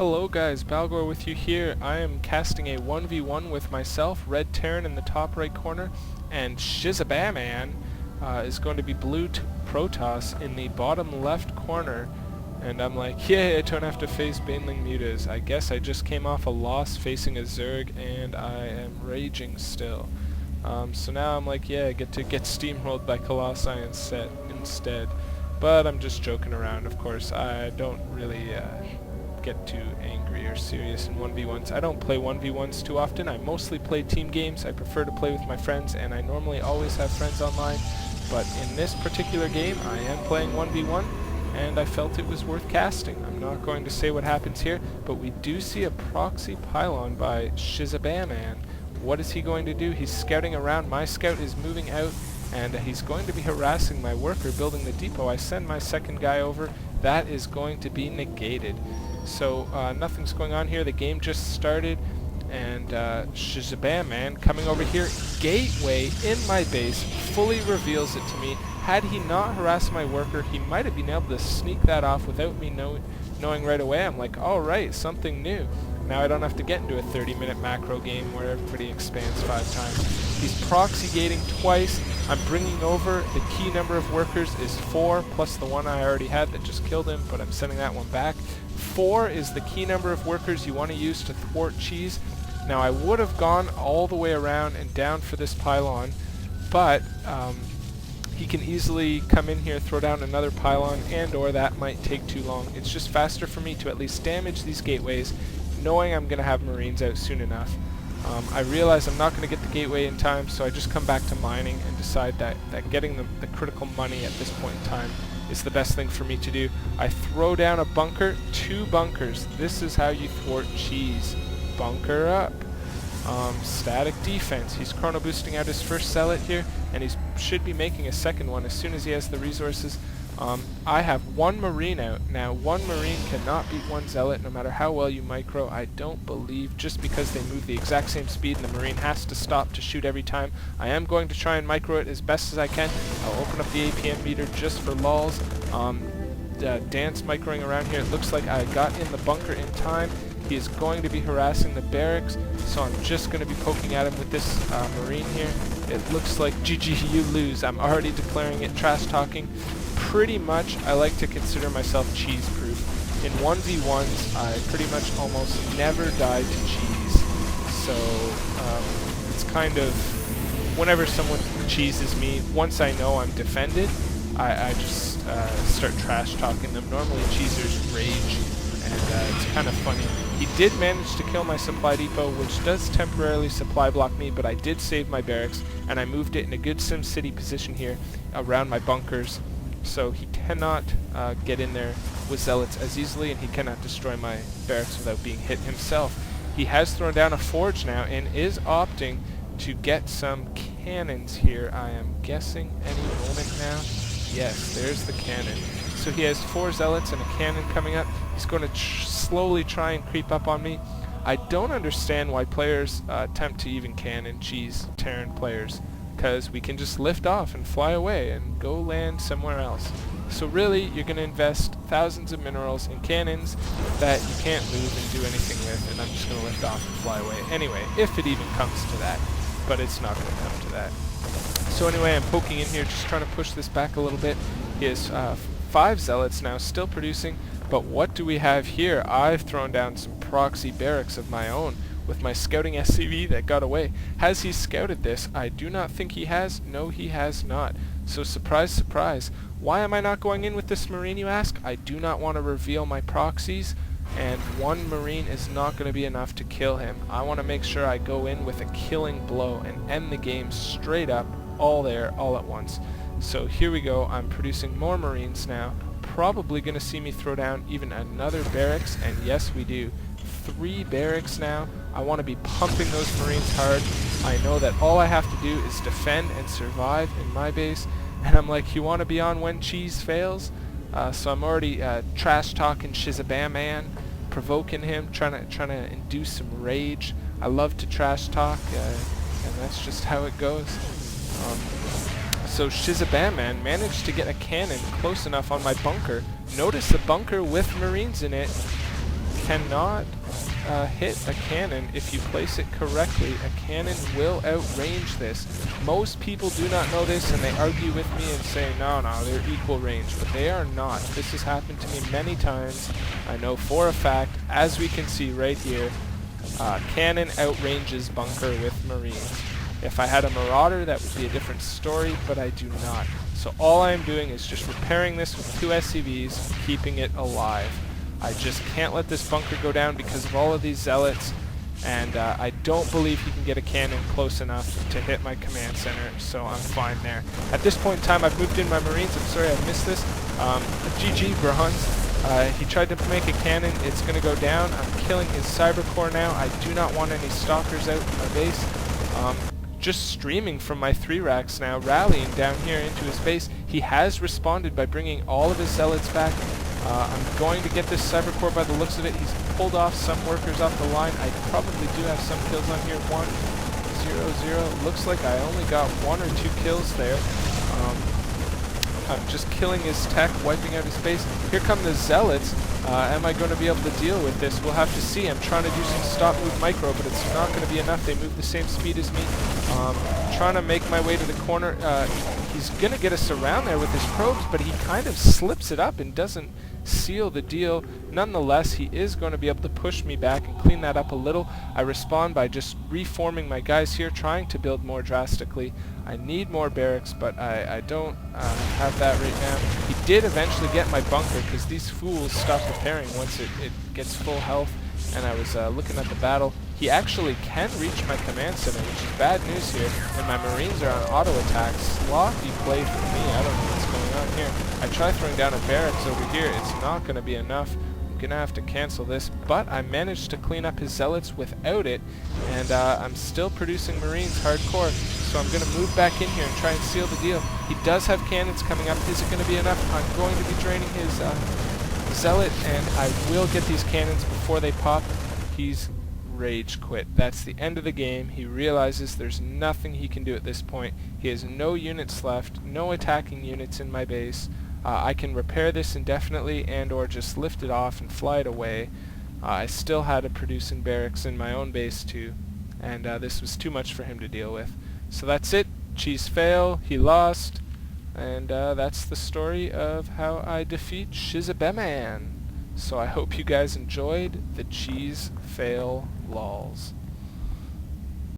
Hello guys, Balgor with you here. I am casting a 1v1 with myself, Red Terran in the top right corner, and Shizabaman is going to be blue Protoss in the bottom left corner. And I'm like, yeah, I don't have to face Baneling Mutas. I guess I just came off a loss facing a Zerg, and I am raging still. So now I'm like, yeah, I get to get steamrolled by Colossi instead. But I'm just joking around, of course. I don't really get too angry or serious in 1v1s. I don't play 1v1s too often. I mostly play team games. I prefer to play with my friends, and I normally always have friends online. But in this particular game, I am playing 1v1, and I felt it was worth casting. I'm not going to say what happens here, but we do see a proxy pylon by Shizabaman. What is he going to do? He's scouting around. My scout is moving out, and he's going to be harassing my worker building the depot. I send my second guy over. That is going to be negated. So nothing's going on here. The game just started, and Shizabaman coming over here. Gateway in my base fully reveals it to me. Had he not harassed my worker, he might have been able to sneak that off without me knowing right away. I'm like, alright, something new. Now I don't have to get into a 30-minute macro game where everybody expands 5 times. He's proxy gating twice. I'm bringing over, the key number of workers is 4, plus the one I already had that just killed him, but I'm sending that one back. 4 is the key number of workers you want to use to thwart cheese. Now I would have gone all the way around and down for this pylon, but he can easily come in here, throw down another pylon, and or that might take too long. It's just faster for me to at least damage these gateways, knowing I'm going to have Marines out soon enough. I realize I'm not going to get the gateway in time, so I just come back to mining and decide that getting the critical money at this point in time is the best thing for me to do. I throw down a bunker, 2 bunkers. This is how you thwart cheese. Bunker up. Static defense. He's chrono boosting out his first zealot here, and he should be making a second one as soon as he has the resources. I have 1 Marine out. Now, 1 Marine cannot beat 1 Zealot no matter how well you micro. I don't believe just because they move the exact same speed and the Marine has to stop to shoot every time. I am going to try and micro it as best as I can. I'll open up the APM meter just for lulz. Dance microing around here. It looks like I got in the bunker in time. He is going to be harassing the barracks, so I'm just going to be poking at him with this Marine here. It looks like GG, you lose. I'm already declaring it trash talking. Pretty much, I like to consider myself cheese-proof. In 1v1s, I pretty much almost never died to cheese. So, it's kind of, whenever someone cheeses me, once I know I'm defended, I just start trash-talking them. Normally, cheesers rage, and it's kind of funny. He did manage to kill my supply depot, which does temporarily supply block me, but I did save my barracks, and I moved it in a good SimCity position here around my bunkers. So he cannot get in there with zealots as easily, and he cannot destroy my barracks without being hit himself. He has thrown down a forge now and is opting to get some cannons here. I am guessing any moment now. Yes, there's the cannon. So he has 4 zealots and a cannon coming up. He's going to slowly try and creep up on me. I don't understand why players attempt to even cannon cheese Terran players, because we can just lift off and fly away and go land somewhere else. So really, you're going to invest thousands of minerals in cannons that you can't move and do anything with, and I'm just going to lift off and fly away anyway, if it even comes to that. But it's not going to come to that. So anyway, I'm poking in here, just trying to push this back a little bit. He has 5 zealots now, still producing, but what do we have here? I've thrown down some proxy barracks of my own with my scouting SCV that got away. Has he scouted this? I do not think he has. No, he has not. So surprise, surprise. Why am I not going in with this Marine, you ask? I do not want to reveal my proxies, and 1 Marine is not going to be enough to kill him. I want to make sure I go in with a killing blow and end the game straight up, all there, all at once. So here we go. I'm producing more Marines now. Probably going to see me throw down even another barracks, and yes, we do. 3 barracks now. I want to be pumping those Marines hard. I know that all I have to do is defend and survive in my base, and I'm like, you want to be on when cheese fails? So I'm already trash talking Shizabaman, provoking him, trying to induce some rage. I love to trash talk, and that's just how it goes. So Shizabaman managed to get a cannon close enough on my bunker. Notice the bunker with Marines in it cannot hit a cannon if you place it correctly. A cannon will outrange this. Most people do not know this, and they argue with me and say, no, they're equal range, but they are not. This has happened to me many times. I know for a fact, as we can see right here, cannon outranges bunker with Marines. If I had a Marauder, that would be a different story, but I do not. So all I'm doing is just repairing this with 2 SCVs, keeping it alive. I just can't let this bunker go down because of all of these zealots, and I don't believe he can get a cannon close enough to hit my command center, so I'm fine there. At this point in time, I've moved in my Marines. I'm sorry I missed this. GG, Bronze. He tried to make a cannon. It's going to go down. I'm killing his cyber core now. I do not want any stalkers out in my base. Just streaming from my 3 racks now, rallying down here into his base. He has responded by bringing all of his zealots back. I'm going to get this cyber core by the looks of it. He's pulled off some workers off the line. I probably do have some kills on here. 1, 0, 0. Looks like I only got 1 or 2 kills there. I'm just killing his tech, wiping out his base. Here come the zealots. Am I going to be able to deal with this? We'll have to see. I'm trying to do some stop move micro, but it's not going to be enough. They move the same speed as me. Trying to make my way to the corner. He's going to get us around there with his probes, but he kind of slips it up and doesn't seal the deal. Nonetheless, he is going to be able to push me back and clean that up a little. I respond by just reforming my guys here, trying to build more drastically. I need more barracks, but I don't have that right now. He did eventually get my bunker because these fools stop repairing once it gets full health, and I was looking at the battle. He actually can reach my command center, which is bad news here, and my Marines are on auto attack. Sloppy play for me. I don't know what's going on here. I try throwing down a barracks over here. It's not going to be enough. I'm going to have to cancel this, but I managed to clean up his zealots without it, and I'm still producing Marines hardcore, so I'm going to move back in here and try and seal the deal. He does have cannons coming up. Is it going to be enough? I'm going to be draining his zealot, and I will get these cannons before they pop. He's rage quit. That's the end of the game. He realizes there's nothing he can do at this point. He has no units left, no attacking units in my base. I can repair this indefinitely and or just lift it off and fly it away. I still had a producing barracks in my own base too, and this was too much for him to deal with. So that's it. Cheese fail. He lost. And that's the story of how I defeat SC2. So I hope you guys enjoyed the cheese fail lols.